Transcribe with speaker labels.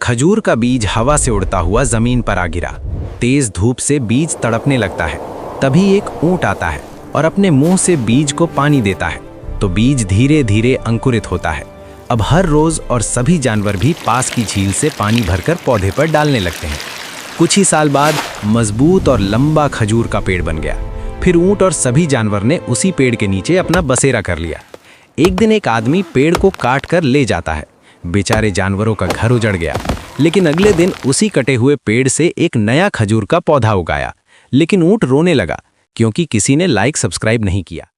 Speaker 1: खजूर का बीज हवा से उड़ता हुआ जमीन पर आ गिरा। तेज धूप से बीज तड़पने लगता है। तभी एक ऊंट आता है और अपने मुंह से बीज को पानी देता है, तो बीज धीरे धीरे अंकुरित होता है। अब हर रोज और सभी जानवर भी पास की झील से पानी भरकर पौधे पर डालने लगते हैं। कुछ ही साल बाद मजबूत और लंबा खजूर का पेड़ बन गया। फिर ऊंट और सभी जानवर ने उसी पेड़ के नीचे अपना बसेरा कर लिया। एक दिन एक आदमी पेड़ को काट कर ले जाता है। बेचारे जानवरों का घर उजड़ गया। लेकिन अगले दिन उसी कटे हुए पेड़ से एक नया खजूर का पौधा उगाया। लेकिन ऊंट रोने लगा क्योंकि किसी ने लाइक सब्सक्राइब नहीं किया।